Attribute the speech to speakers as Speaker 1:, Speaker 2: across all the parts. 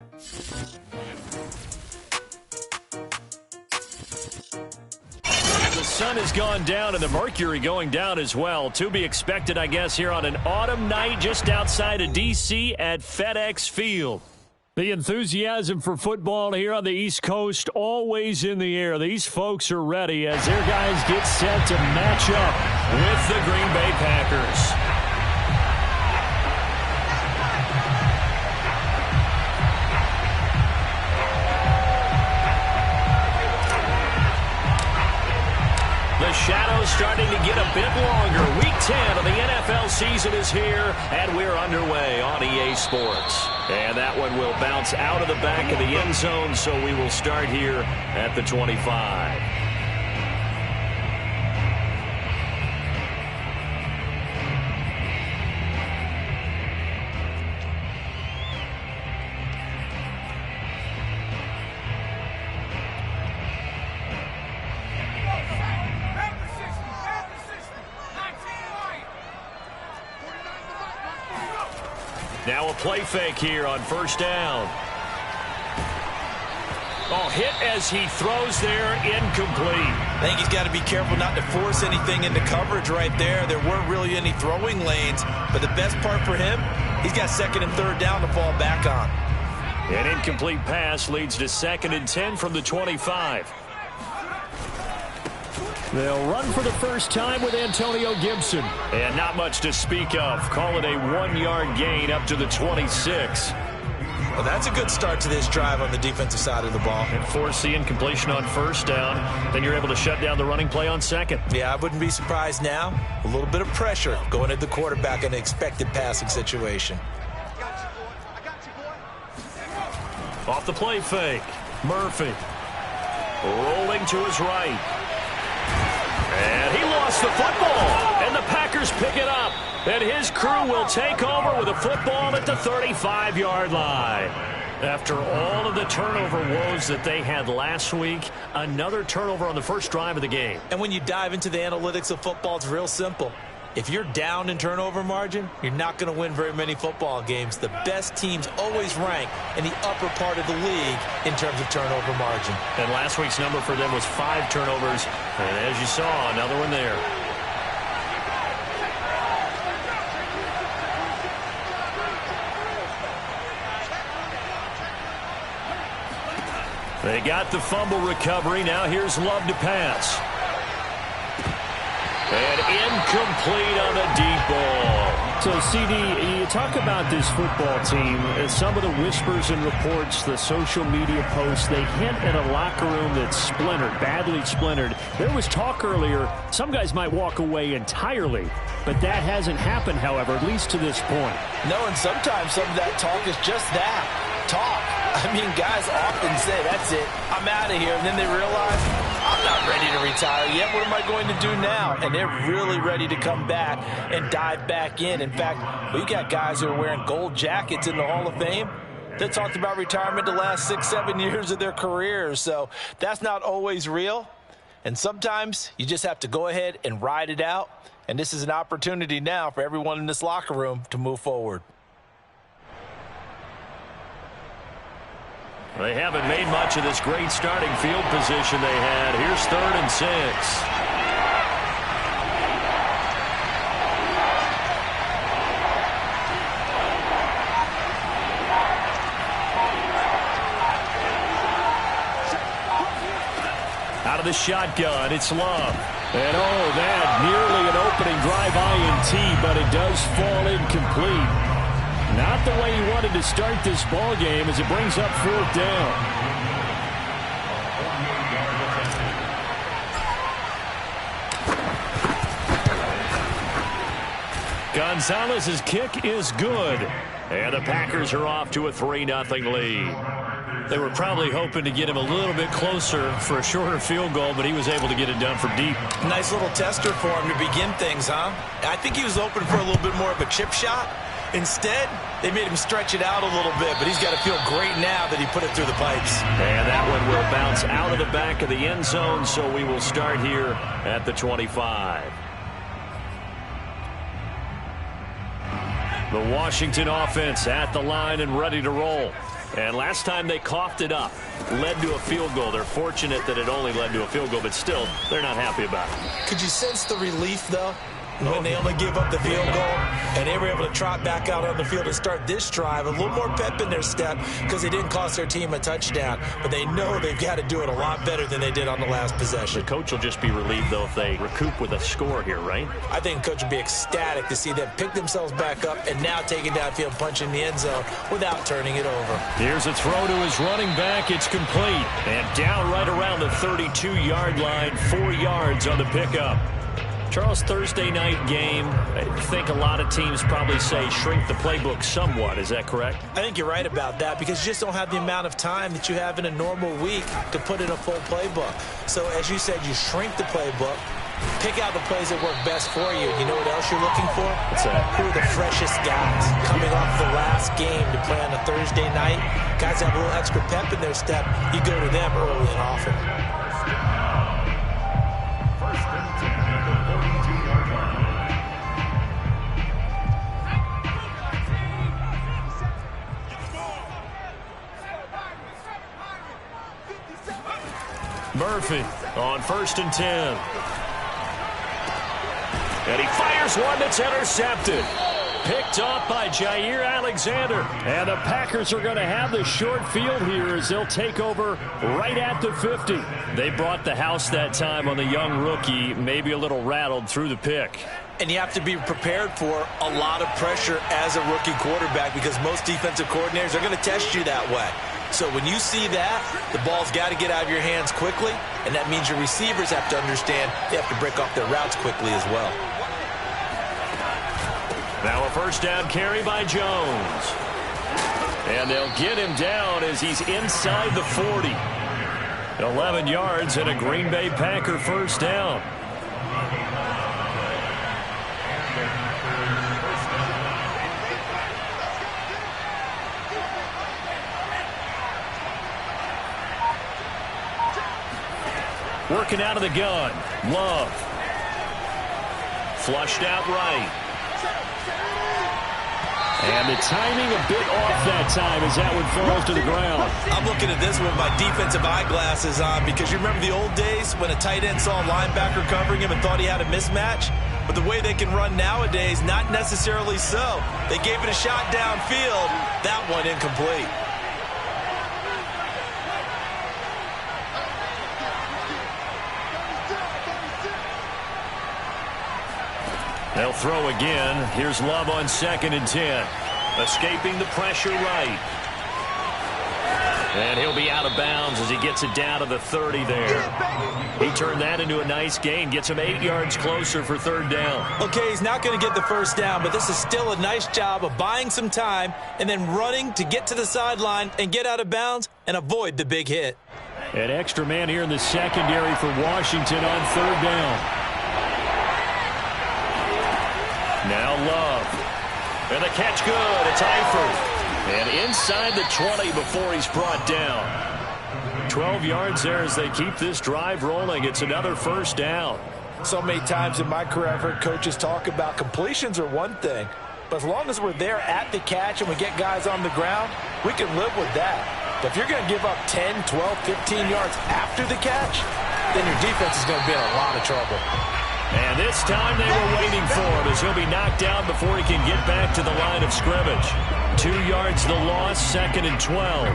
Speaker 1: The sun has gone down and the mercury going down as well. To be expected, I guess, here on an autumn night just outside of D.C. at FedEx Field. The enthusiasm for football here on the East Coast always in the air. These folks are ready as their guys get set to match up with the Green Bay Packers. The shadow's starting to get a bit longer. Week 10 of the NFL season is here, and we're underway on EA Sports. And that one will bounce out of the back of the end zone, so we will start here at the 25. Now a play fake here on first down. Oh, hit as he throws there, incomplete.
Speaker 2: I think he's got to be careful not to force anything into coverage right there. There weren't really any throwing lanes, but the best part for him, he's got second and third down to fall back on.
Speaker 1: An incomplete pass leads to 2nd and 10 from the 25. They'll run for the first time with Antonio Gibson. And not much to speak of. Call it a 1-yard gain up to the 26.
Speaker 2: Well, that's a good start to this drive on the defensive side of the ball.
Speaker 1: And force the incompletion on first down. Then you're able to shut down the running play on second.
Speaker 2: Yeah, I wouldn't be surprised now. A little bit of pressure going at the quarterback in an expected passing situation.
Speaker 1: Off the play fake. Murphy rolling to his right. And he lost the football, and the Packers pick it up. And his crew will take over with a football at the 35-yard line. After all of the turnover woes that they had last week, another turnover on the first drive of the game.
Speaker 2: And when you dive into the analytics of football, it's real simple. If you're down in turnover margin, you're not going to win very many football games. The best teams always rank in the upper part of the league in terms of turnover margin.
Speaker 1: And last week's number for them was 5 turnovers. And as you saw, another one there. They got the fumble recovery. Now here's Love to pass. And incomplete on a deep ball.
Speaker 3: So, CD, you talk about this football team, some of the whispers and reports, the social media posts, they hint at a locker room that's splintered, badly splintered. There was talk earlier, some guys might walk away entirely, but that hasn't happened, however, at least to this point.
Speaker 2: No, and sometimes some of that talk is just that, talk. I mean, guys often say, that's it, I'm out of here, and then they realize, I'm not ready to retire yet. What am I going to do now? And they're really ready to come back and dive back in. In fact, we got guys who are wearing gold jackets in the Hall of Fame that talked about retirement the last 6-7 years of their careers. So that's not always real. And sometimes you just have to go ahead and ride it out. And this is an opportunity now for everyone in this locker room to move forward.
Speaker 1: They haven't made much of this great starting field position they had. Here's 3rd and 6. Out of the shotgun, it's Love. And oh, that nearly an opening drive INT, but it does fall incomplete. Not the way he wanted to start this ball game as it brings up 4th down. Gonzalez's kick is good. And the Packers are off to a 3-0 lead. They were probably hoping to get him a little bit closer for a shorter field goal, but he was able to get it done from deep.
Speaker 2: Nice little tester for him to begin things, huh? I think he was hoping for a little bit more of a chip shot. Instead, they made him stretch it out a little bit, but he's got to feel great now that he put it through the pipes.
Speaker 1: And that one will bounce out of the back of the end zone, so we will start here at the 25. The Washington offense at the line and ready to roll. And last time they coughed it up, led to a field goal. They're fortunate that it only led to a field goal, but still, they're not happy about it.
Speaker 2: Could you sense the relief, though, when they only gave up the field goal and they were able to trot back out on the field and start this drive? A little more pep in their step because they didn't cost their team a touchdown, but they know they've got to do it a lot better than they did on the last possession.
Speaker 1: The coach will just be relieved, though, if they recoup with a score here, right?
Speaker 2: I think the coach would be ecstatic to see them pick themselves back up and now take it downfield, punch in the end zone without turning it over.
Speaker 1: Here's a throw to his running back. It's complete. And down right around the 32-yard line, 4 yards on the pickup. Charles, Thursday night game, I think a lot of teams probably say shrink the playbook somewhat. Is that correct?
Speaker 2: I think you're right about that because you just don't have the amount of time that you have in a normal week to put in a full playbook. So as you said, you shrink the playbook, pick out the plays that work best for you. You know what else you're looking for?
Speaker 1: What's that?
Speaker 2: Who are the freshest guys coming off the last game to play on a Thursday night? Guys have a little extra pep in their step. You go to them early and often.
Speaker 1: Murphy on 1st and 10. And he fires one that's intercepted. Picked off by Jair Alexander. And the Packers are going to have the short field here as they'll take over right at the 50. They brought the house that time on the young rookie, maybe a little rattled through the pick.
Speaker 2: And you have to be prepared for a lot of pressure as a rookie quarterback because most defensive coordinators are going to test you that way. So when you see that, the ball's got to get out of your hands quickly, and that means your receivers have to understand they have to break off their routes quickly as well.
Speaker 1: Now a first down carry by Jones. And they'll get him down as he's inside the 40. 11 yards and a Green Bay Packer first down. Working out of the gun. Love. Flushed out right. And the timing a bit off that time as that one falls to the ground.
Speaker 2: I'm looking at this with my defensive eyeglasses on because you remember the old days when a tight end saw a linebacker covering him and thought he had a mismatch? But the way they can run nowadays, not necessarily so. They gave it a shot downfield. That one incomplete.
Speaker 1: They'll throw again. Here's Love on 2nd and 10. Escaping the pressure right. And he'll be out of bounds as he gets it down to the 30 there. He turned that into a nice gain. Gets him 8 yards closer for 3rd down.
Speaker 2: Okay, he's not going to get the first down, but this is still a nice job of buying some time and then running to get to the sideline and get out of bounds and avoid the big hit.
Speaker 3: An extra man here in the secondary for Washington on 3rd down.
Speaker 1: Now Love. And the catch good. It's Eifert. And inside the 20 before he's brought down. 12 yards there as they keep this drive rolling. It's another first down.
Speaker 2: So many times in my career I've heard coaches talk about completions are one thing, but as long as we're there at the catch and we get guys on the ground, we can live with that. But if you're going to give up 10, 12, 15 yards after the catch, then your defense is going to be in a lot of trouble.
Speaker 1: And this time they were waiting for him as he'll be knocked down before he can get back to the line of scrimmage. 2 yards the loss, 2nd and 12.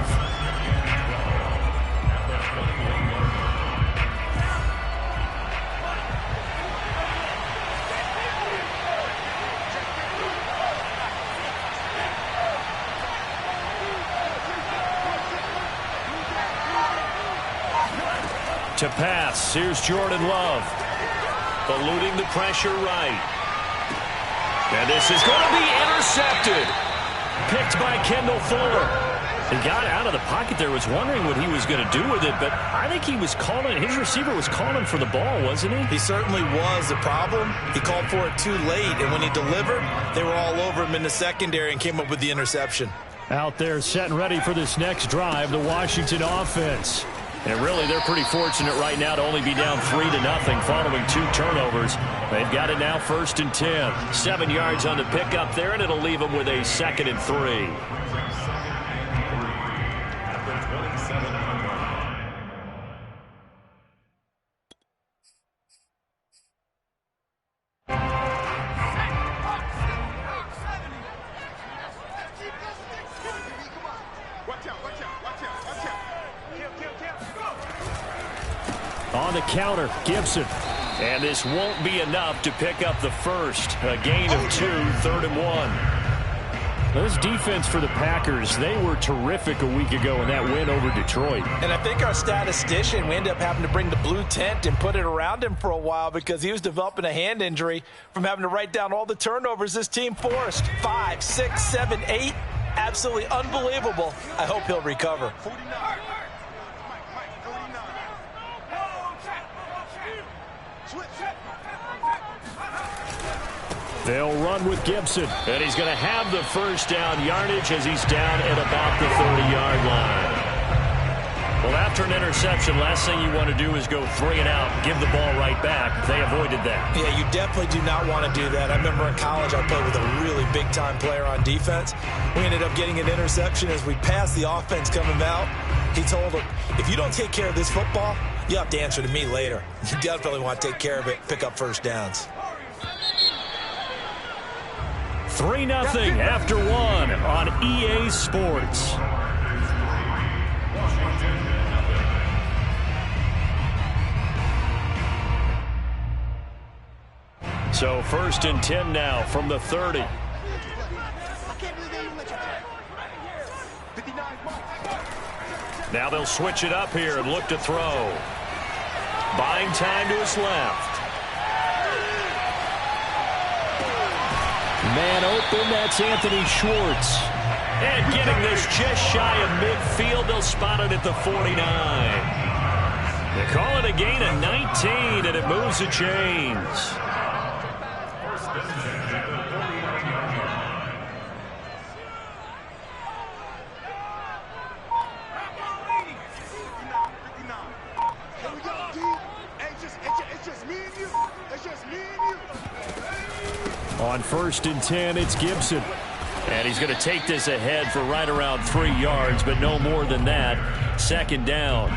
Speaker 1: To pass, here's Jordan Love. Eluding the pressure right. And this is going to be intercepted. Picked by Kendall Fuller. He got out of the pocket there, was wondering what he was going to do with it, but I think he was calling, his receiver was calling for the ball, wasn't he?
Speaker 2: He certainly was. The problem, he called for it too late, and when he delivered, they were all over him in the secondary and came up with the interception.
Speaker 3: Out there set and ready for this next drive, the Washington offense.
Speaker 1: And really, they're pretty fortunate right now to only be down 3-0 following 2 turnovers. They've got it now 1st and 10. 7 yards on the pickup there, and it'll leave them with a 2nd and 3.
Speaker 3: On the counter, Gibson. And this won't be enough to pick up the first. A gain of 2, 3rd and 1. This defense for the Packers, they were terrific a week ago in that win over Detroit.
Speaker 2: And I think our statistician, we ended up having to bring the blue tent and put it around him for a while because he was developing a hand injury from having to write down all the turnovers this team forced. 5, 6, 7, 8. Absolutely unbelievable. I hope he'll recover.
Speaker 3: They'll run with Gibson.
Speaker 1: And he's going to have the first down yardage as he's down at about the 30-yard line. Well, after an interception, last thing you want to do is go 3 and out, give the ball right back. They avoided that.
Speaker 2: Yeah, you definitely do not want to do that. I remember in college I played with a really big-time player on defense. We ended up getting an interception as we passed the offense coming out. He told him, if you don't take care of this football, you have to answer to me later. You definitely want to take care of it, pick up first downs.
Speaker 3: 3-0 after 1 on EA Sports.
Speaker 1: So 1st and 10 now from the 30. Now they'll switch it up here and look to throw. Buying time to his left.
Speaker 3: Man open, that's Anthony Schwartz.
Speaker 1: And getting this just shy of midfield, they'll spot it at the 49. They call it a gain of 19, and it moves the chains.
Speaker 3: On 1st and 10, it's Gibson.
Speaker 1: And he's going to take this ahead for right around 3 yards, but no more than that. 2nd down.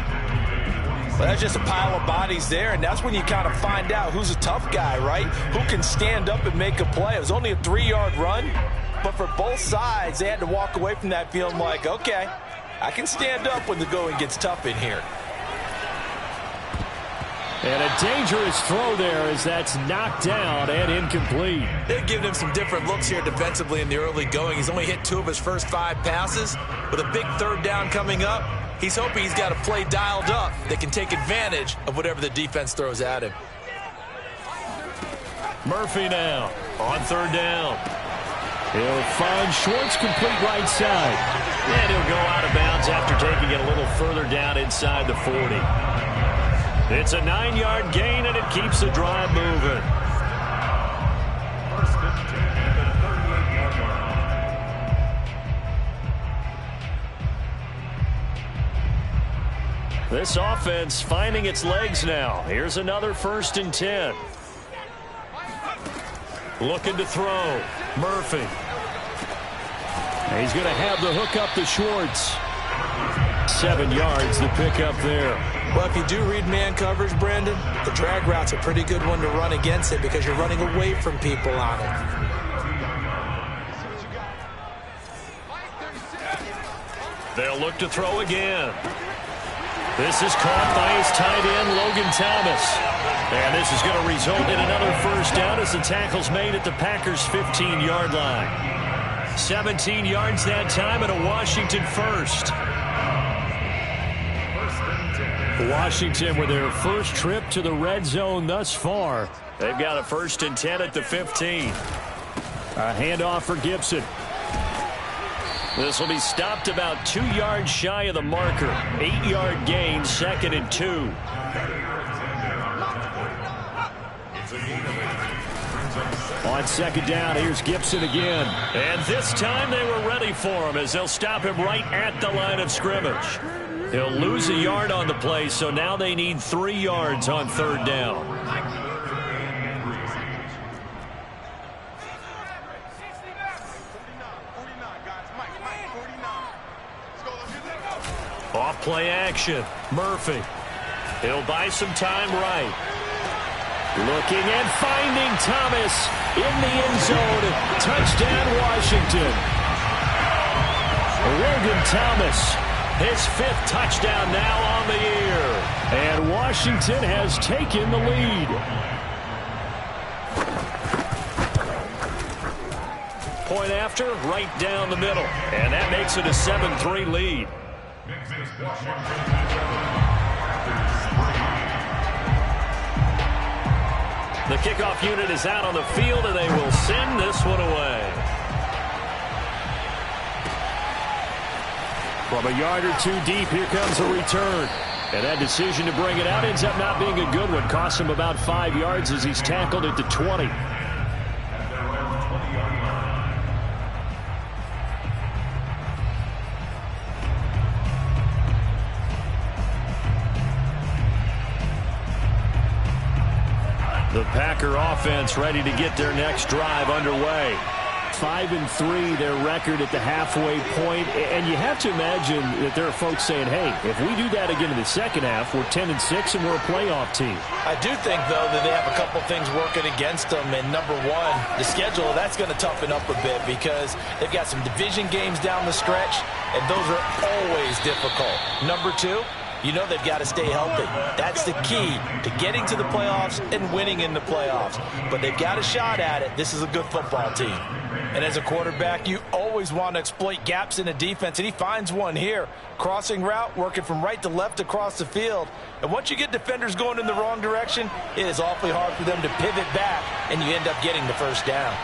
Speaker 2: Well, that's just a pile of bodies there, and that's when you kind of find out who's a tough guy, right? Who can stand up and make a play. It was only a 3-yard run, but for both sides, they had to walk away from that feeling like, okay, I can stand up when the going gets tough in here.
Speaker 3: And a dangerous throw there as that's knocked down and incomplete.
Speaker 2: They've given him some different looks here defensively in the early going. He's only hit 2 of his first 5 passes. With a big 3rd down coming up, he's hoping he's got a play dialed up that can take advantage of whatever the defense throws at him.
Speaker 1: Murphy now on 3rd down.
Speaker 3: He'll find Schwartz complete right side.
Speaker 1: And he'll go out of bounds after taking it a little further down inside the 40. It's a 9-yard gain, and it keeps the drive moving. This offense finding its legs now. Here's another 1st and 10. Looking to throw. Murphy.
Speaker 3: He's going to have the hook up to Schwartz. 7 yards to pick up there.
Speaker 2: Well, if you do read man coverage, Brandon, the drag route's a pretty good one to run against it because you're running away from people on it.
Speaker 1: They'll look to throw again. This is caught by his tight end, Logan Thomas. And this is going to result in another first down as the tackle's made at the Packers' 15-yard line. 17 yards that time and a Washington first.
Speaker 3: Washington with their first trip to the red zone thus far.
Speaker 1: They've got a 1st and 10 at the 15.
Speaker 3: A handoff for Gibson.
Speaker 1: This will be stopped about 2 yards shy of the marker. 8-yard gain, 2nd and 2.
Speaker 3: On 2nd down, here's Gibson again.
Speaker 1: And this time they were ready for him as they'll stop him right at the line of scrimmage. He'll lose a yard on the play, so now they need 3 yards on 3rd down. Off play action. Murphy. He'll buy some time right. Looking and finding Thomas in the end zone. Touchdown, Washington. Logan Thomas, his 5th touchdown now on the year. And Washington has taken the lead. Point after, right down the middle. And that makes it a 7-3 lead. The kickoff unit is out on the field, and they will send this one away. From a yard or 2 deep, here comes a return. And that decision to bring it out ends up not being a good one. Costs him about 5 yards as he's tackled at the 20. The Packer offense ready to get their next drive underway. 5-3 their record at the halfway point, and you have to imagine that there are folks saying, hey, if we do that again in the second half, we're 10-6 and we're a playoff team.
Speaker 2: I do think, though, that they have a couple things working against them, and number one, the schedule, that's going to toughen up a bit because they've got some division games down the stretch, and those are always difficult. Number two, you know they've got to stay healthy. That's the key to getting to the playoffs and winning in the playoffs. But they've got a shot at it. This is a good football team. And as a quarterback, you always want to exploit gaps in the defense, and he finds one here. Crossing route, working from right to left across the field. And once you get defenders going in the wrong direction, it is awfully hard for them to pivot back, and you end up getting the first down.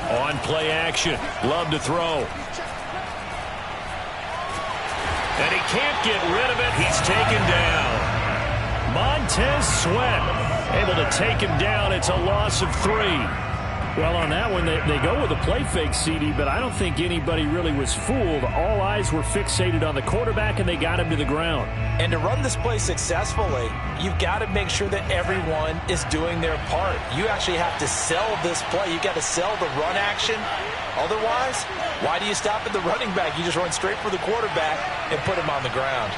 Speaker 1: On play action. Love to throw. And he can't get rid of it. He's taken down. Montez Sweat able to take him down. It's a loss of 3.
Speaker 3: Well, on that one, they go with a play fake, CD, but I don't think anybody really was fooled. All eyes were fixated on the quarterback, and they got him to the ground.
Speaker 2: And to run this play successfully, you've got to make sure that everyone is doing their part. You actually have to sell this play. You've got to sell the run action. Otherwise, why do you stop at the running back? You just run straight for the quarterback and put him on the ground.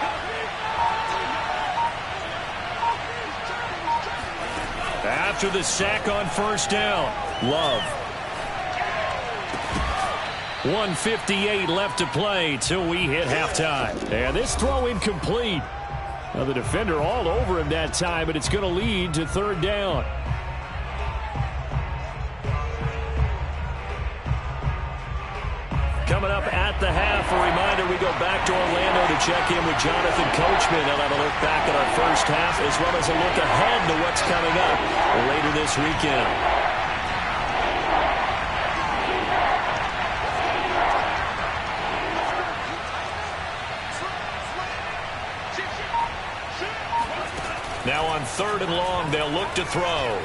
Speaker 1: After the sack on first down, Love. 1:58 left to play till we hit halftime. And this throw incomplete. Now the defender all over him that time, but it's going to lead to 3rd down. Coming up at the half, a reminder, we go back to Orlando to check in with Jonathan Coachman. I'll have a look back at our first half as well as a look ahead to what's coming up later this weekend. Now on 3rd and long, they'll look to throw.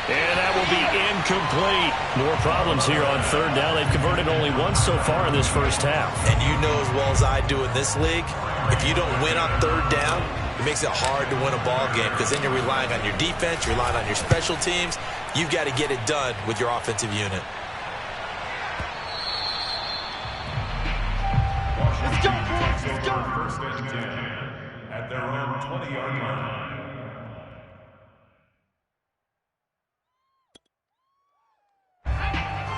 Speaker 1: And that will be incomplete. More problems here on 3rd down. They've converted only once so far in this first half.
Speaker 2: And you know as well as I do in this league, if you don't win on 3rd down, it makes it hard to win a ball game because then you're relying on your defense, you're relying on your special teams. You've got to get it done with your offensive unit.
Speaker 4: Let's go, boys. Let's go. First and 10 at their own 20-yard line.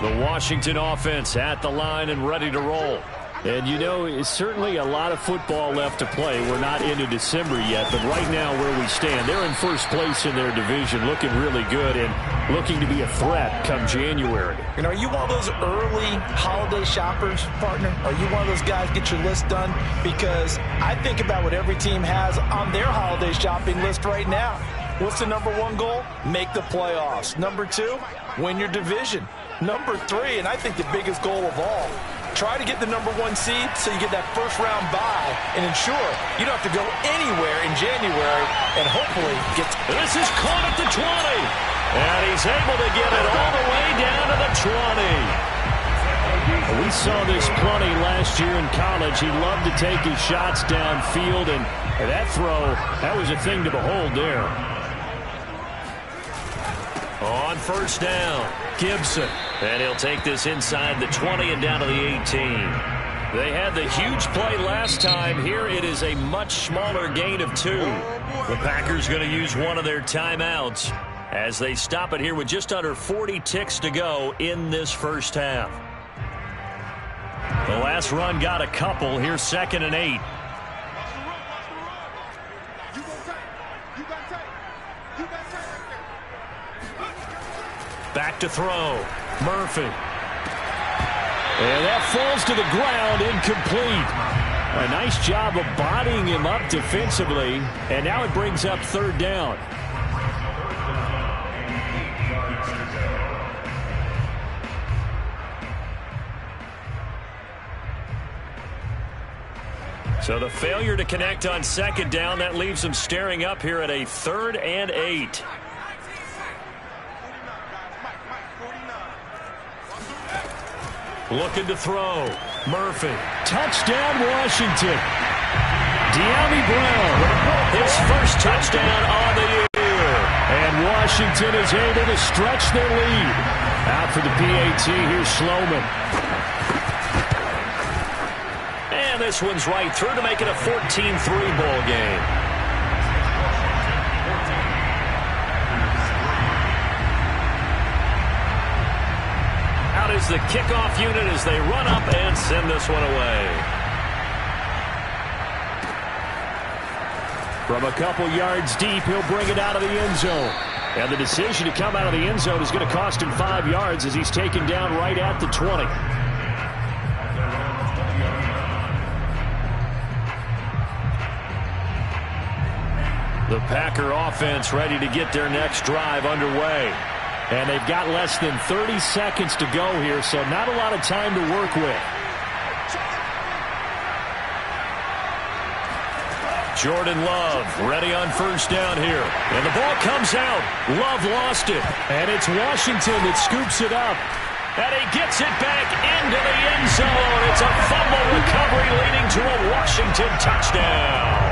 Speaker 1: The Washington offense at the line and ready to roll.
Speaker 3: And, you know, it's certainly a lot of football left to play. We're not into December yet, but right now where we stand, they're in first place in their division, looking really good and looking to be a threat come January.
Speaker 2: And are you one of those early holiday shoppers, partner? Are you one of those guys get your list done? Because I think about what every team has on their holiday shopping list right now. What's the number 1 goal? Make the playoffs. Number 2, win your division. Number 3, and I think the biggest goal of all, try to get the number 1 seed so you get that first-round bye and ensure you don't have to go anywhere in January and hopefully get...
Speaker 1: This is caught at the 20. And he's able to get it all the way down to the 20.
Speaker 3: We saw this plenty last year in college. He loved to take his shots downfield, and that throw, that was a thing to behold there.
Speaker 1: On first down, Gibson. And he'll take this inside the 20 and down to the 18. They had the huge play last time. Here it is a much smaller gain of 2. The Packers going to use one of their timeouts as they stop it here with just under 40 ticks to go in this first half. The last run got a couple. Here's 2nd and 8. Back to throw. Murphy.
Speaker 3: And that falls to the ground, incomplete. A nice job of bodying him up defensively. And now it brings up 3rd down.
Speaker 1: So the failure to connect on 2nd down, that leaves them staring up here at a 3rd and 8. Looking to throw. Murphy.
Speaker 3: Touchdown, Washington. De'Ami Brown.
Speaker 1: His first touchdown on the year.
Speaker 3: And Washington is able to stretch their lead. Out for the PAT, here's Sloman.
Speaker 1: And this one's right through to make it a 14-3 ball game. Out is the kickoff unit as they run up and send this one away.
Speaker 3: From a couple yards deep, he'll bring it out of the end zone. And the decision to come out of the end zone is going to cost him 5 yards as he's taken down right at the 20. The Packer offense ready to get their next drive underway. And they've got less than 30 seconds to go here, so not a lot of time to work with.
Speaker 1: Jordan Love ready on first down here. And the ball comes out. Love lost it.
Speaker 3: And it's Washington that scoops it up.
Speaker 1: And he gets it back into the end zone. It's a fumble recovery leading to a Washington touchdown.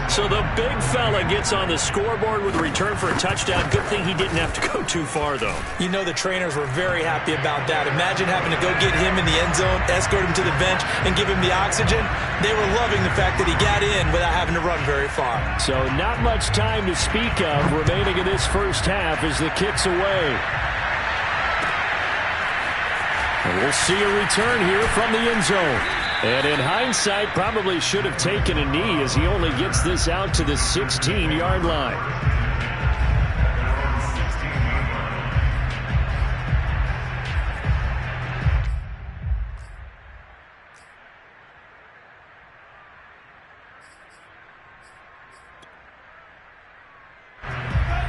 Speaker 1: So the big fella gets on the scoreboard with a return for a touchdown. Good thing he didn't have to go too far, though.
Speaker 2: You know the trainers were very happy about that. Imagine having to go get him in the end zone, escort him to the bench, and give him the oxygen. They were loving the fact that he got in without having to run very far.
Speaker 3: So not much time to speak of remaining in this first half as the kick's away. And we'll see a return here from the end zone. And in hindsight, probably should have taken a knee as he only gets this out to the 16-yard line.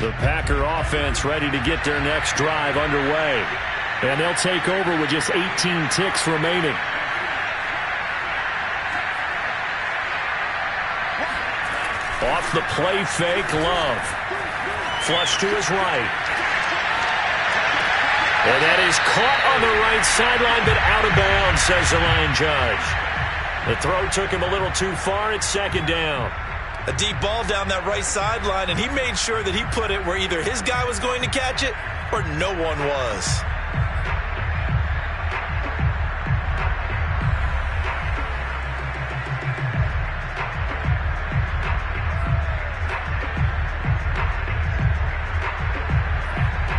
Speaker 3: The Packer offense ready to get their next drive underway. And they'll take over with just 18 ticks remaining.
Speaker 1: Off the play fake, Love. Flush to his right. And that is caught on the right sideline, but out of bounds, says the line judge. The throw took him a little too far. It's 2nd down.
Speaker 2: A deep ball down that right sideline, and he made sure that he put it where either his guy was going to catch it or no one was.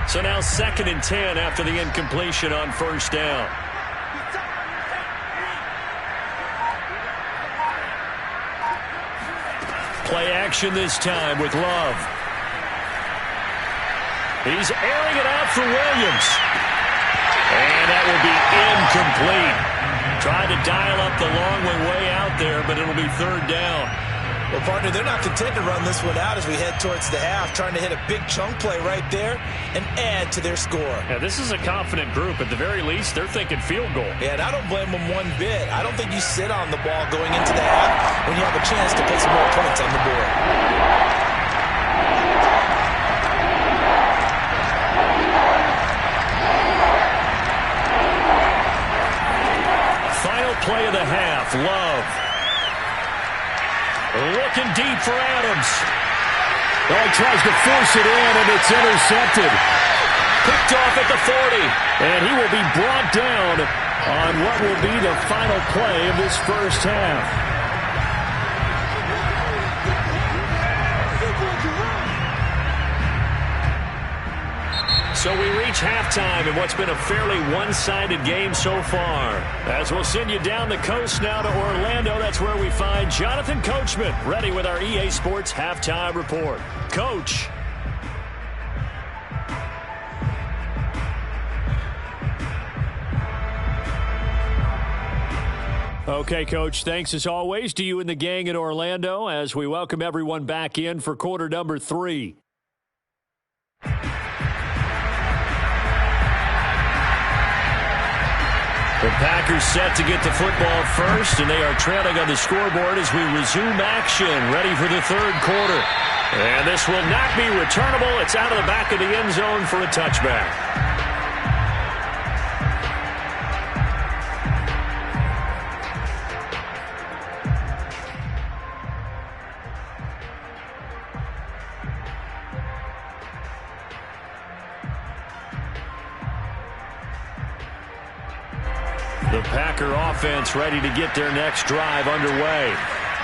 Speaker 1: So now 2nd and 10 after the incompletion on first down. Play action this time with Love. He's airing it out for Williams. And that will be incomplete. Tried to dial up the long way out there, but it'll be 3rd down.
Speaker 2: Well, partner, they're not content to run this one out as we head towards the half, trying to hit a big chunk play right there and add to their score.
Speaker 3: Yeah, this is a confident group. At the very least, they're thinking field goal.
Speaker 2: Yeah, and I don't blame them one bit. I don't think you sit on the ball going into the half when you have a chance to put some more points on the board.
Speaker 1: play of the half. Love. Looking deep for Adams.
Speaker 3: Oh, he tries to force it in, and it's intercepted.
Speaker 1: Picked off at the 40.
Speaker 3: And he will be brought down on what will be the final play of this first half.
Speaker 1: So we reach halftime in what's been a fairly one-sided game so far. As we'll send you down the coast now to Orlando, that's where we find Jonathan Coachman, ready with our EA Sports Halftime Report. Coach.
Speaker 3: Okay, Coach, thanks as always to you and the gang in Orlando as we welcome everyone back in for quarter number 3.
Speaker 1: The Packers set to get the football first, and they are trailing on the scoreboard as we resume action, ready for the third quarter. And this will not be returnable. It's out of the back of the end zone for a touchback. The Packer offense ready to get their next drive underway.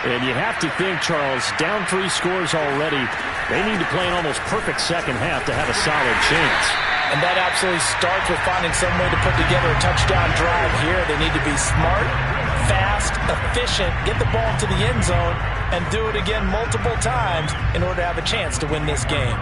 Speaker 3: And you have to think, Charles, down 3 scores already. They need to play an almost perfect second half to have a solid chance.
Speaker 2: And that absolutely starts with finding some way to put together a touchdown drive here. They need to be smart, fast, efficient, get the ball to the end zone, and do it again multiple times in order to have a chance to win this game.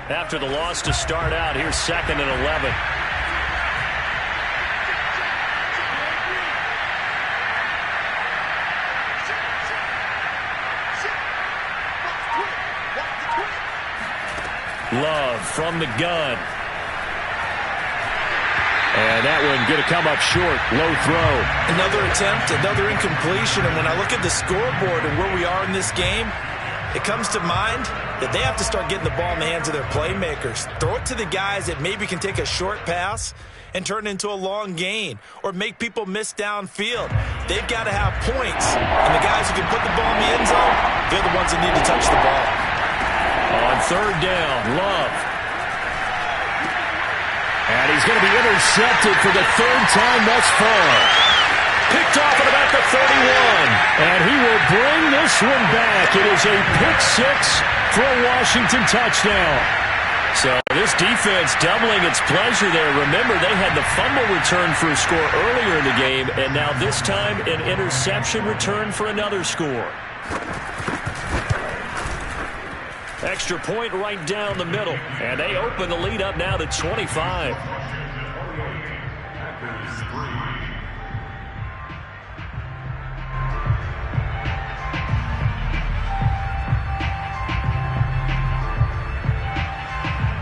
Speaker 1: After the loss to start out, here's 2nd and 11. Love from the gun.
Speaker 3: And that one going to come up short. Low throw.
Speaker 2: Another attempt, another incompletion. And when I look at the scoreboard and where we are in this game, it comes to mind that they have to start getting the ball in the hands of their playmakers. Throw it to the guys that maybe can take a short pass and turn it into a long gain or make people miss downfield. They've got to have points. And the guys who can put the ball in the end zone, they're the ones that need to touch the ball.
Speaker 1: On 3rd down, Love.
Speaker 3: And he's going to be intercepted for the 3rd time thus far.
Speaker 1: Picked off at about the 31.
Speaker 3: And he will bring this one back. It is a pick 6 for a Washington touchdown.
Speaker 1: So this defense doubling its pleasure there. Remember, they had the fumble return for a score earlier in the game, and now this time an interception return for another score. Extra point right down the middle, and they open the lead up now to 25.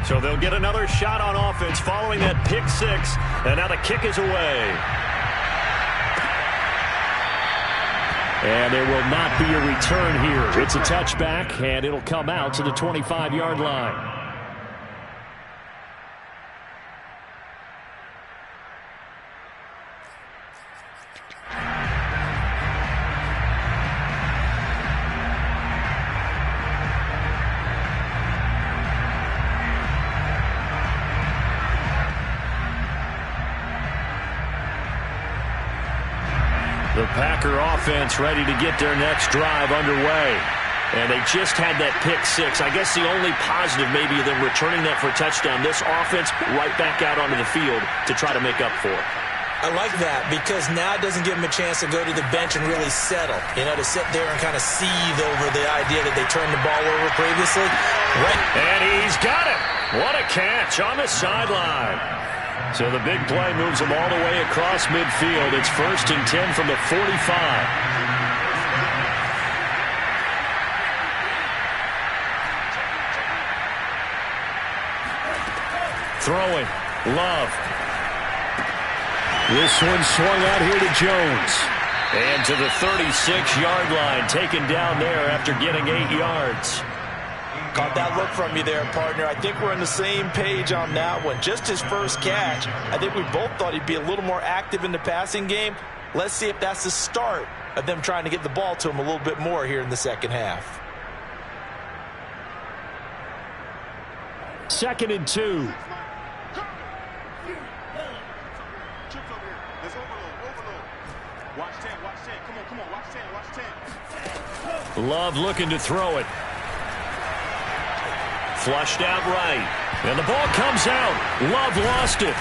Speaker 1: So they'll get another shot on offense following that pick 6, and now the kick is away.
Speaker 3: And there will not be a return here. It's a touchback, and it'll come out to the 25-yard line.
Speaker 1: The Packer offense ready to get their next drive underway. And they just had that pick 6. I guess the only positive maybe of them returning that for a touchdown. This offense right back out onto the field to try to make up for it.
Speaker 2: I like that because now it doesn't give them a chance to go to the bench and really settle. You know, to sit there and kind of seethe over the idea that they turned the ball over previously. Right.
Speaker 1: And he's got it. What a catch on the sideline. So the big play moves them all the way across midfield. It's 1st and 10 from the 45. Throwing. Love.
Speaker 3: This one swung out here to Jones. And to the 36-yard line, taken down there after getting 8 yards.
Speaker 2: Caught that look from you there, partner. I think we're on the same page on that one. Just his first catch. I think we both thought he'd be a little more active in the passing game. Let's see if that's the start of them trying to get the ball to him a little bit more here in the second half.
Speaker 3: 2nd and 2. Love looking to throw it. Flushed out right. And the ball comes out. Love lost it.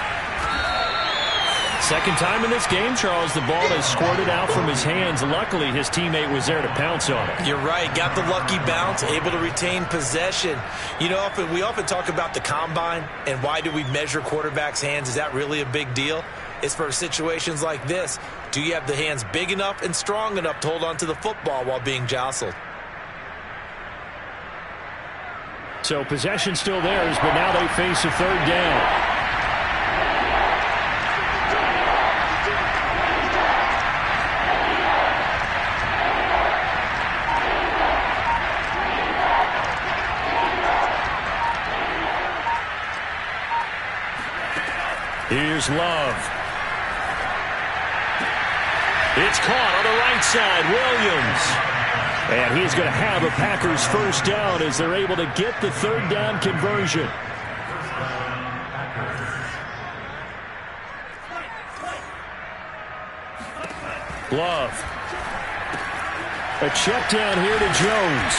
Speaker 3: Second time in this game, Charles, the ball has squirted out from his hands. Luckily, his teammate was there to pounce on it.
Speaker 2: You're right. Got the lucky bounce, able to retain possession. You know, we often talk about the combine and why do we measure quarterbacks' hands. Is that really a big deal? It's for situations like this. Do you have the hands big enough and strong enough to hold on to the football while being jostled?
Speaker 3: So possession still theirs, but now they face a 3rd down. Here's Love. It's caught on the right side. Williams. And he's going to have a Packers first down as they're able to get the 3rd down conversion. Love. A check down here to Jones.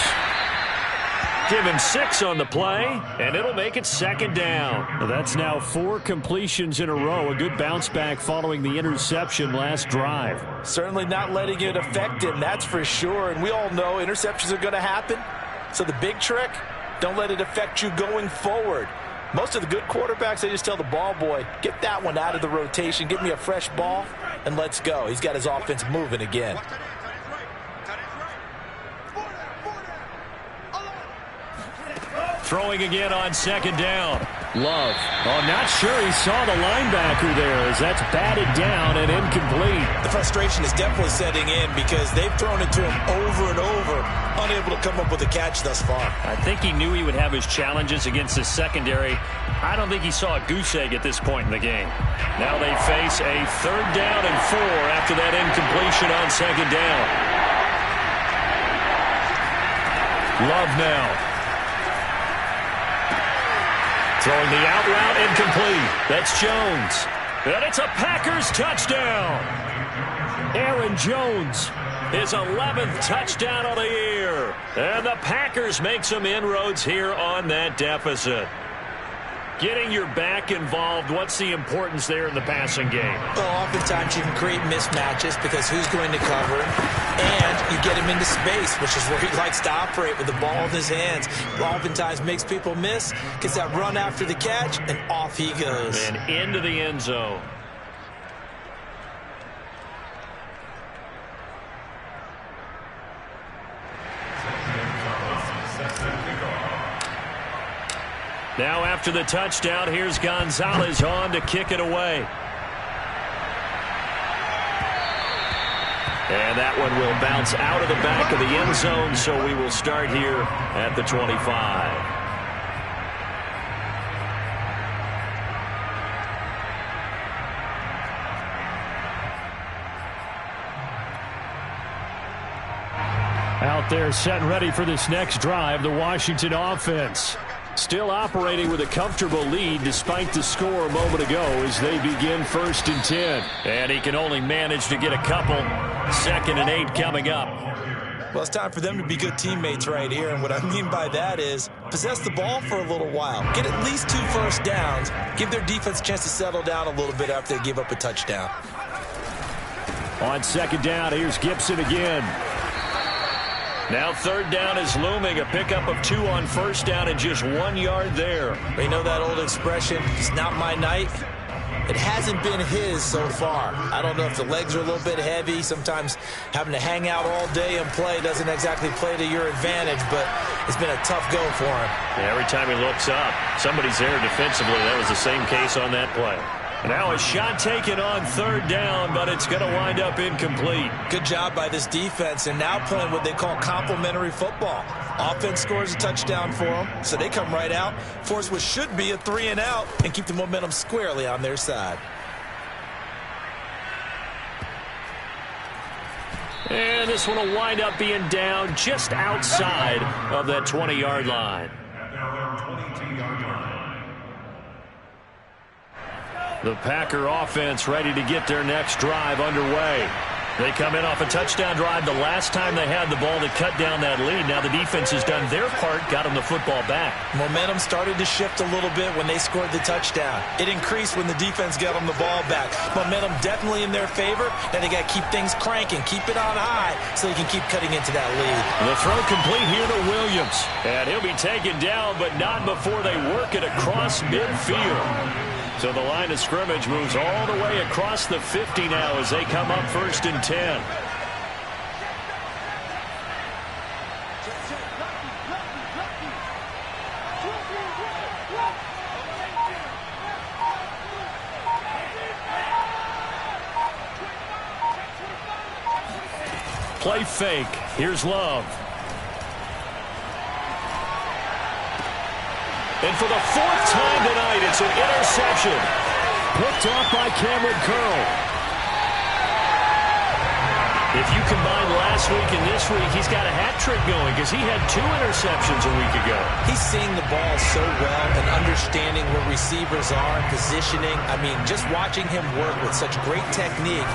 Speaker 3: Give him 6 on the play, and it'll make it 2nd down. That's now 4 completions in a row. A good bounce back following the interception last drive.
Speaker 2: Certainly not letting it affect him, that's for sure. And we all know interceptions are going to happen. So the big trick, don't let it affect you going forward. Most of the good quarterbacks, they just tell the ball boy, get that one out of the rotation, give me a fresh ball, and let's go. He's got his offense moving again.
Speaker 3: Throwing again on 2nd down. Love. Oh, not sure he saw the linebacker there as that's batted down and incomplete.
Speaker 2: The frustration is definitely setting in because they've thrown it to him over and over, unable to come up with a catch thus far.
Speaker 3: I think he knew he would have his challenges against his secondary. I don't think he saw a goose egg at this point in the game. Now they face a 3rd down and 4 after that incompletion on 2nd down. Love now. Throwing the out route incomplete. That's Jones. And it's a Packers touchdown. Aaron Jones, his 11th touchdown of the year. And the Packers make some inroads here on that deficit. Getting your back involved, what's the importance there in the passing game?
Speaker 2: Well, oftentimes you can create mismatches because who's going to cover him, and you get him into space, which is where he likes to operate with the ball in his hands. Oftentimes makes people miss, gets that run after the catch, and off he goes.
Speaker 3: And into the end zone. Now after the touchdown, here's Gonzalez on to kick it away. And that one will bounce out of the back of the end zone, so we will start here at the 25. Out there set and ready for this next drive, the Washington offense. Still operating with a comfortable lead despite the score a moment ago as they begin 1st and 10. And he can only manage to get a couple. 2nd and 8 coming up.
Speaker 2: Well, it's time for them to be good teammates right here. And what I mean by that is possess the ball for a little while. Get at least 2 first downs. Give their defense a chance to settle down a little bit after they give up a touchdown.
Speaker 3: On 2nd down, here's Gibson again. Now 3rd down is looming. A pickup of 2 on 1st down and just 1 yard there.
Speaker 2: You know that old expression, it's not my night. It hasn't been his so far. I don't know if the legs are a little bit heavy. Sometimes having to hang out all day and play doesn't exactly play to your advantage, but it's been a tough go for him.
Speaker 3: Yeah, every time he looks up, somebody's there defensively. That was the same case on that play.
Speaker 1: Now a shot taken on third down, but it's going to wind up incomplete.
Speaker 2: Good job by this defense, and now playing what they call complementary football. Offense scores a touchdown for them, so they come right out, force what should be a 3-and-out, and keep the momentum squarely on their side.
Speaker 1: And this one will wind up being down just outside of that 20-yard line.
Speaker 4: At their own 22-yard line.
Speaker 1: The Packer offense ready to get their next drive underway. They come in off a touchdown drive the last time they had the ball to cut down that lead. Now the defense has done their part, got them the football back.
Speaker 2: Momentum started to shift a little bit when they scored the touchdown. It increased when the defense got them the ball back. Momentum definitely in their favor. Now they got to keep things cranking, keep it on high so they can keep cutting into that lead.
Speaker 1: The throw complete here to Williams. And he'll be taken down, but not before they work it across midfield. So the line of scrimmage moves all the way across the 50 now as they come up 1st and 10. Play fake. Here's Love. And for the 4th time tonight, it's an interception.
Speaker 3: Picked off by Cameron Curl.
Speaker 1: If you combine last week and this week, he's got a hat trick going because he had 2 interceptions a week ago.
Speaker 2: He's seeing the ball so well and understanding where receivers are, positioning. I mean, just watching him work with such great technique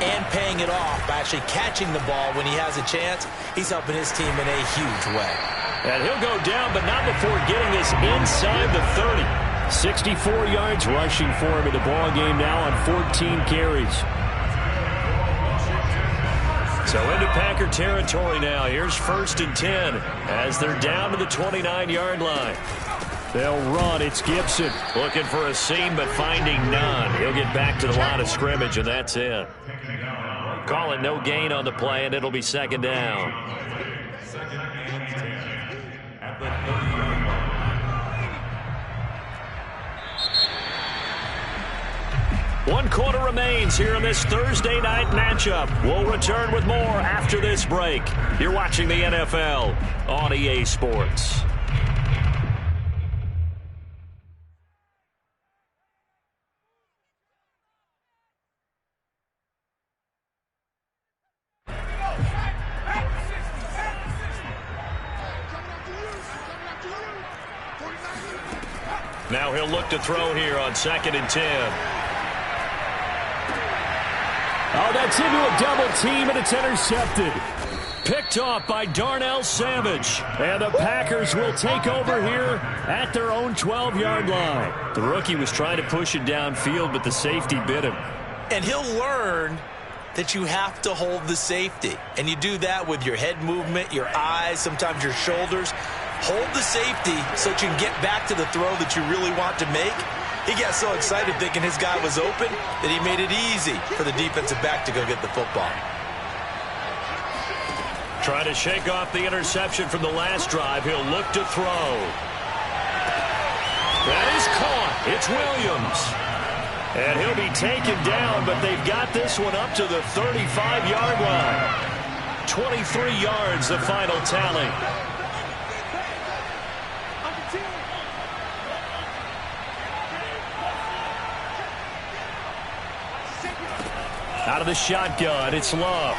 Speaker 2: and paying it off by actually catching the ball when he has a chance, he's helping his team in a huge way.
Speaker 1: And he'll go down, but not before getting this inside the 30.
Speaker 3: 64 yards rushing for him in the ball game now on 14 carries.
Speaker 1: So into Packer territory now. Here's 1st and 10 as they're down to the 29-yard line.
Speaker 3: They'll run. It's Gibson.
Speaker 1: Looking for a seam, but finding none. He'll get back to the line of scrimmage, and that's it. Calling no gain on the play, and it'll be 2nd down.
Speaker 4: 2nd and 10 at the 30-yard line.
Speaker 1: One quarter remains here in this Thursday night matchup. We'll return with more after this break. You're watching the NFL on EA Sports. Now he'll look to throw here on 2nd and 10.
Speaker 3: Oh, that's into a double team, and it's intercepted.
Speaker 1: Picked off by Darnell Savage.
Speaker 3: And the Packers will take over here at their own 12-yard line.
Speaker 1: The rookie was trying to push it downfield, but the safety bit him.
Speaker 2: And he'll learn that you have to hold the safety. And you do that with your head movement, your eyes, sometimes your shoulders. Hold the safety so that you can get back to the throw that you really want to make. He got so excited thinking his guy was open that he made it easy for the defensive back to go get the football.
Speaker 1: Trying to shake off the interception from the last drive. He'll look to throw. That is caught. It's Williams. And he'll be taken down, but they've got this one up to the 35-yard line. 23 yards, the final tally. Out of the shotgun, it's Love.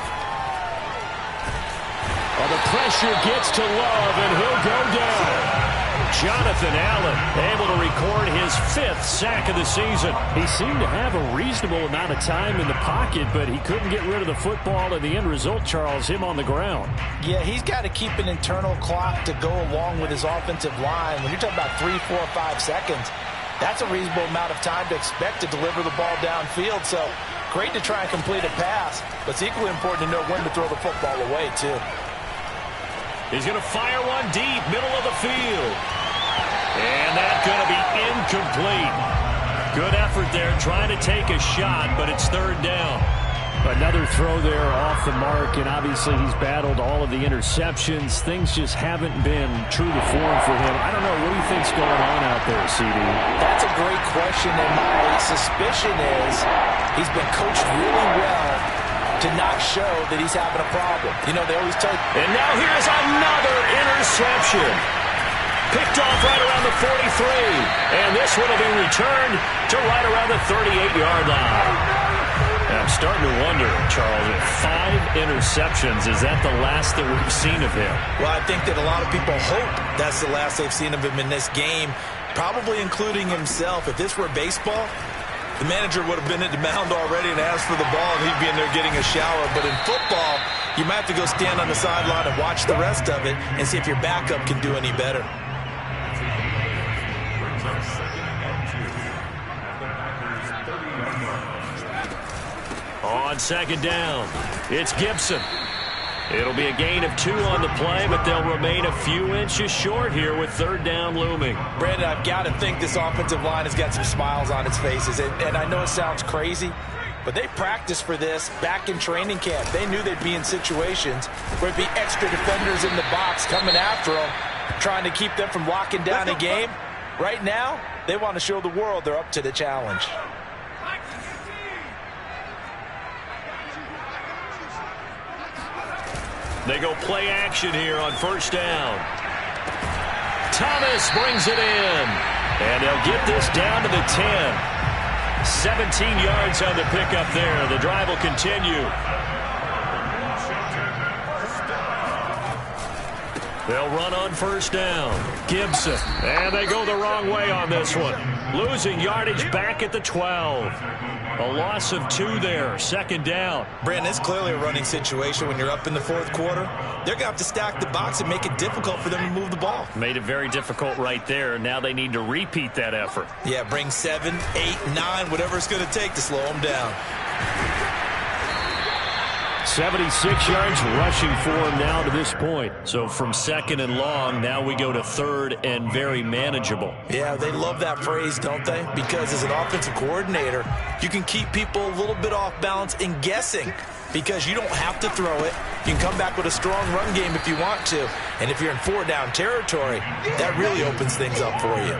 Speaker 3: Well, the pressure gets to Love, and he'll go down.
Speaker 1: Jonathan Allen able to record his 5th sack of the season.
Speaker 3: He seemed to have a reasonable amount of time in the pocket, but he couldn't get rid of the football, and the end result, Charles, him on the ground.
Speaker 2: Yeah, he's got to keep an internal clock to go along with his offensive line. When you're talking about 3, 4, 5 seconds, that's a reasonable amount of time to expect to deliver the ball downfield. So great to try and complete a pass, but it's equally important to know when to throw the football away, too.
Speaker 1: He's going to fire one deep, middle of the field. And that's going to be incomplete. Good effort there trying to take a shot, but it's 3rd down.
Speaker 3: Another throw there off the mark, and obviously he's battled all of the interceptions. Things just haven't been true to form for him. I don't know. What do you think's going on out there, CD?
Speaker 2: That's a great question, and my suspicion is he's been coached really well to not show that he's having a problem. You know, they always tell you.
Speaker 1: And now here's another interception. Picked off right around the 43. And this one will be returned to right around the 38-yard line. I'm starting to wonder, Charles, if 5 interceptions, is that the last that we've seen of him?
Speaker 2: Well, I think that a lot of people hope that's the last they've seen of him in this game, probably including himself. If this were baseball, the manager would have been at the mound already and asked for the ball, and he'd be in there getting a shower. But in football, you might have to go stand on the sideline and watch the rest of it and see if your backup can do any better.
Speaker 1: On second down, it's Gibson. It'll be a gain of 2 on the play, but they'll remain a few inches short here with third down looming.
Speaker 2: Brandon, I've got to think this offensive line has got some smiles on its faces. And I know it sounds crazy, but they practiced for this back in training camp. They knew they'd be in situations where it'd be extra defenders in the box coming after them, trying to keep them from locking down a game. Right now, they want to show the world they're up to the challenge.
Speaker 1: They go play action here on first down. Thomas brings it in. And they'll get this down to the 10. 17 yards on the pickup there. The drive will continue. They'll run on first down. Gibson. And they go the wrong way on this one. Losing yardage back at the 12. A loss of 2 there. Second down.
Speaker 2: Brandon, it's clearly a running situation when you're up in the fourth quarter. They're going to have to stack the box and make it difficult for them to move the ball.
Speaker 1: Made it very difficult right there. Now they need to repeat that effort.
Speaker 2: Yeah, bring 7, 8, 9, whatever it's going to take to slow them down.
Speaker 3: 76 yards rushing for him now to this point. So from second and long, now we go to third and very manageable.
Speaker 2: Yeah, they love that phrase, don't they? Because as an offensive coordinator, you can keep people a little bit off balance and guessing because you don't have to throw it. You can come back with a strong run game if you want to. And if you're in 4-down territory, that really opens things up for you.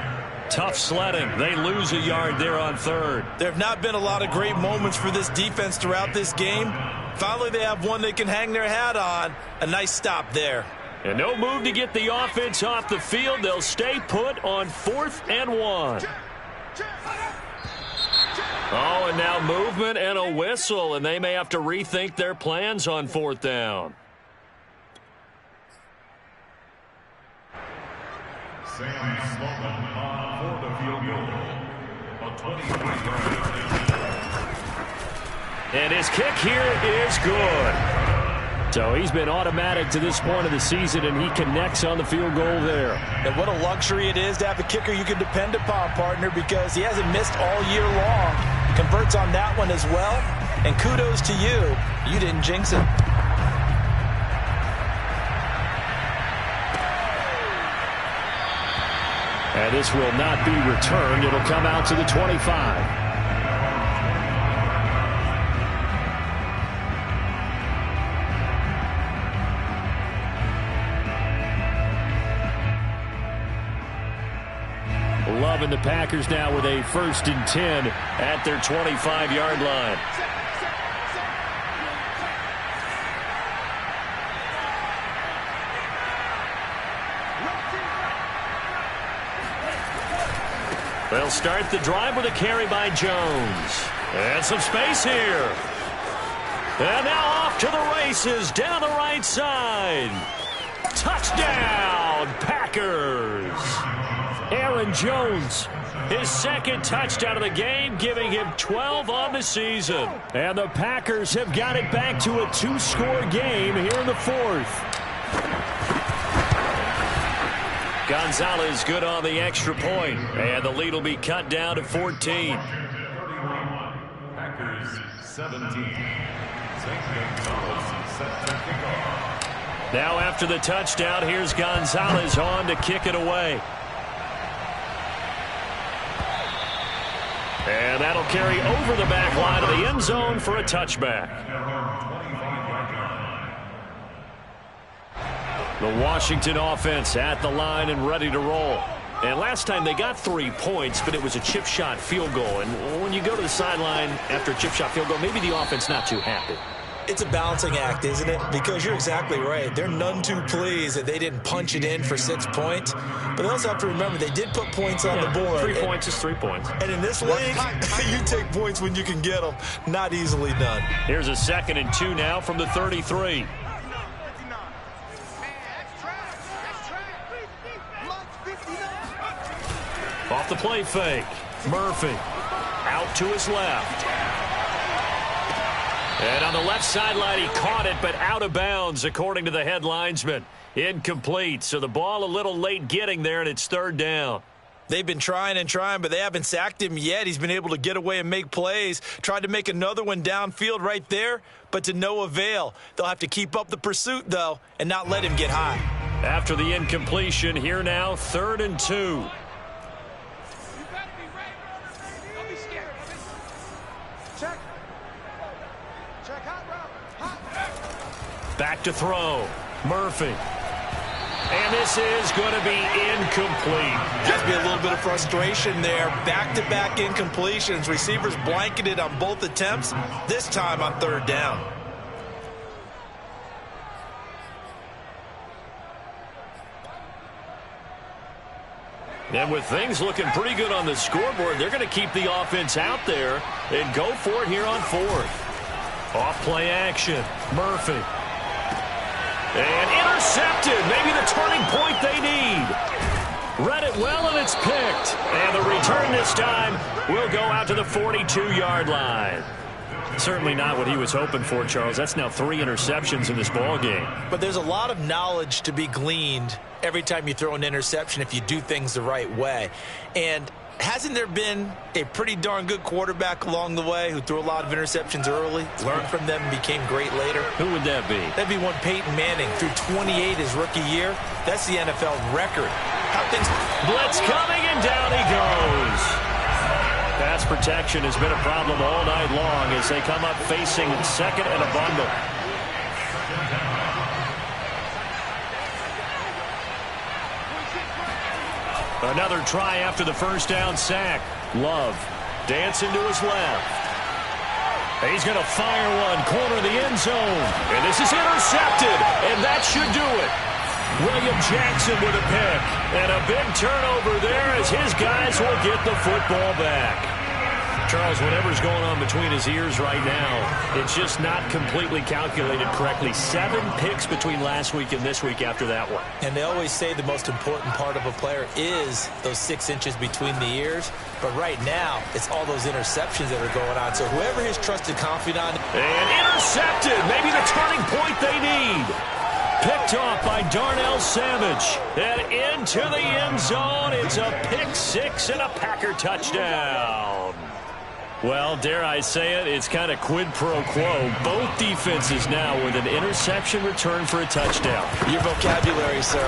Speaker 1: Tough sledding. They lose a yard there on third.
Speaker 2: There have not been a lot of great moments for this defense throughout this game. Finally, they have one they can hang their hat on. A nice stop there.
Speaker 1: And no move to get the offense off the field. They'll stay put on 4th and 1. Oh, and now movement and a whistle, and they may have to rethink their plans on 4th down.
Speaker 4: Sam Sloman on for the field goal. A 23-yard.
Speaker 1: And his kick here is good.
Speaker 3: So he's been automatic to this point of the season, and he connects on the field goal there.
Speaker 2: And what a luxury it is to have a kicker you can depend upon, partner, because he hasn't missed all year long. Converts on that one as well. And kudos to you. You didn't jinx it.
Speaker 3: And this will not be returned. It'll come out to the 25. Loving the Packers now with a 1st and 10 at their 25-yard line.
Speaker 1: They'll start the drive with a carry by Jones. And some space here. And now off to the races down the right side. Touchdown, Packers. Aaron Jones, his 2nd touchdown of the game, giving him 12 on the season.
Speaker 3: And the Packers have got it back to a 2-score game here in the 4th.
Speaker 1: Gonzalez good on the extra point, and the lead will be cut down to 14.
Speaker 4: 31, Packers 17. St. Gonzalez set to kick off.
Speaker 1: Now after the touchdown, here's Gonzalez on to kick it away. And that'll carry over the back line of the end zone for a touchback. The Washington offense at the line and ready to roll. And last time they got 3 points, but it was a chip shot field goal. And when you go to the sideline after a chip shot field goal, maybe the offense not too happy.
Speaker 2: It's a balancing act, isn't it? Because you're exactly right. They're none too pleased that they didn't punch it in for 6 points. But they also have to remember they did put points on the board.
Speaker 1: 3 points is 3 points.
Speaker 2: And in this league, you take points when you can get them. Not easily done.
Speaker 1: Here's a 2nd and 2 now from the 33. Off the play fake. Murphy out to his left. And on the left sideline, he caught it, but out of bounds, according to the head linesman. Incomplete, so the ball a little late getting there, and it's 3rd down.
Speaker 2: They've been trying and trying, but they haven't sacked him yet. He's been able to get away and make plays. Tried to make another one downfield right there, but to no avail. They'll have to keep up the pursuit, though, and not let him get high.
Speaker 1: After the incompletion, here now, 3rd and 2. Back to throw. Murphy. And this is going to be incomplete.
Speaker 2: Has to be a little bit of frustration there. Back-to-back incompletions. Receivers blanketed on both attempts, this time on 3rd down.
Speaker 1: And with things looking pretty good on the scoreboard, they're going to keep the offense out there and go for it here on 4th. Off play action. Murphy. And intercepted. Maybe the turning point they need. Read it well, and it's picked. And the return this time will go out to the 42-yard line. Certainly not what he was hoping for, Charles. That's now 3 interceptions in this ball game.
Speaker 2: But there's a lot of knowledge to be gleaned every time you throw an interception if you do things the right way. And hasn't there been a pretty darn good quarterback along the way who threw a lot of interceptions early, learned from them, and became great later?
Speaker 1: Who would that be?
Speaker 2: That'd be one Peyton Manning, threw 28 his rookie year. That's the NFL record. How things...
Speaker 1: Blitz coming, and down he goes. Pass protection has been a problem all night long as they come up facing 2nd and a bundle. Another try after the 1st down sack. Love dancing to his left. He's going to fire one, corner of the end zone. And this is intercepted, and that should do it. William Jackson with a pick. And a big turnover there as his guys will get the football back. Charles, whatever's going on between his ears right now, it's just not completely calculated correctly. 7 picks between last week and this week after that one.
Speaker 2: And they always say the most important part of a player is those 6 inches between the ears. But right now, it's all those interceptions that are going on. So whoever his trusted confidant...
Speaker 1: And intercepted. Maybe the turning point they need. Picked off by Darnell Savage. And into the end zone. It's a pick 6 and a Packer touchdown. Well, dare I say it, it's kind of quid pro quo. Both defenses now with an interception return for a touchdown.
Speaker 2: Your vocabulary, sir.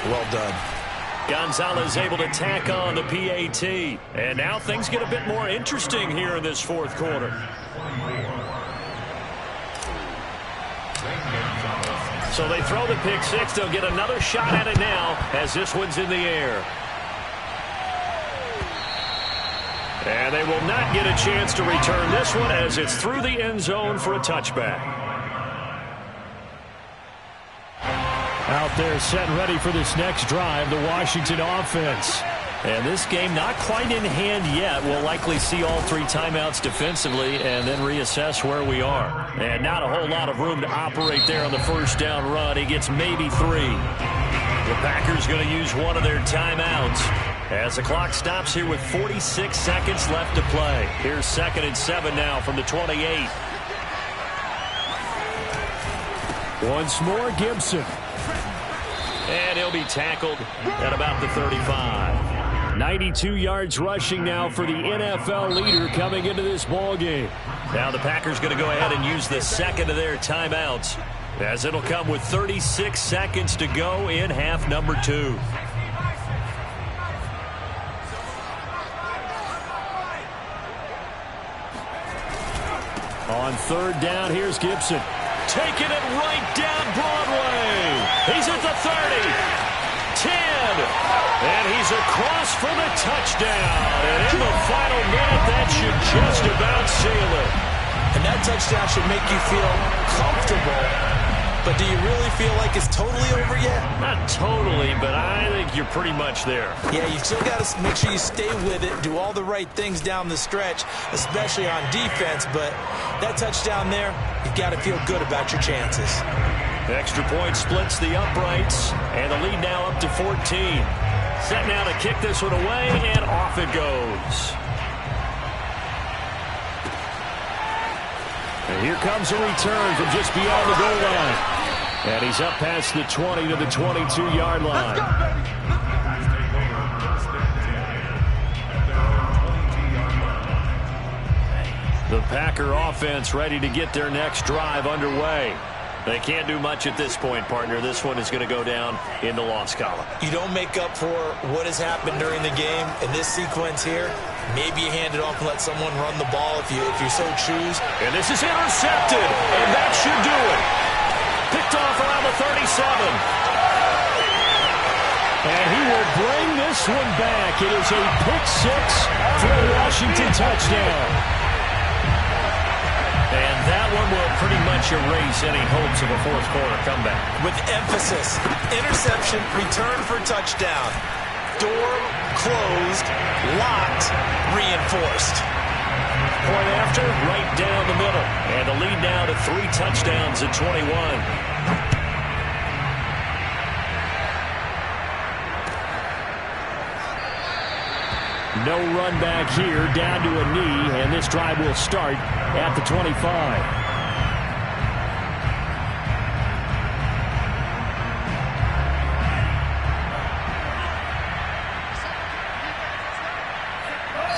Speaker 2: Well done.
Speaker 1: Gonzalez able to tack on the PAT. And now things get a bit more interesting here in this 4th quarter. So they throw the pick 6. They'll get another shot at it now as this one's in the air. And they will not get a chance to return this one as it's through the end zone for a touchback.
Speaker 3: Out there set and ready for this next drive, the Washington offense.
Speaker 1: And this game not quite in hand yet. We'll likely see all 3 timeouts defensively and then reassess where we are. And not a whole lot of room to operate there on the 1st down run. He gets maybe 3. The Packers going to use one of their timeouts as the clock stops here with 46 seconds left to play. Here's 2nd and 7 now from the 28.
Speaker 3: Once more, Gibson.
Speaker 1: And he'll be tackled at about the 35.
Speaker 3: 92 yards rushing now for the NFL leader coming into this ball game.
Speaker 1: Now the Packers going to go ahead and use the 2nd of their timeouts, as it'll come with 36 seconds to go in half number 2.
Speaker 3: On third down, here's Gibson.
Speaker 1: Taking it right down Broadway. He's at the 30. 10. And he's across for the touchdown. And in the final minute, that should just about seal it.
Speaker 2: And that touchdown should make you feel comfortable. But do you really feel like it's totally over yet?
Speaker 1: Not totally, but I think you're pretty much there.
Speaker 2: Yeah, you still got to make sure you stay with it, do all the right things down the stretch, especially on defense. But that touchdown there, you've got to feel good about your chances.
Speaker 1: Extra point splits the uprights, and the lead now up to 14. Set now to kick this one away, and off it goes.
Speaker 3: And here comes a return from just beyond the goal line. And he's up past the 20 to the 22-yard line. The Packer offense ready to get their next drive underway. They can't do much at this point, partner. This one is going to go down in the loss column.
Speaker 2: You don't make up for what has happened during the game in this sequence here. Maybe you hand it off and let someone run the ball if you so choose.
Speaker 1: And this is intercepted, and that should do it. Picked off around the 37.
Speaker 3: And he will bring this one back. It is a pick six for a Washington touchdown.
Speaker 1: And that one will pretty much erase any hopes of a fourth quarter comeback.
Speaker 2: With emphasis, interception, return for touchdown. Door closed, locked, reinforced.
Speaker 1: Point after, right down the middle. And the lead now to 3 touchdowns at 21.
Speaker 3: No run back here, down to a knee, and this drive will start at the 25.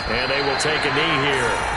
Speaker 1: And they will take a knee here.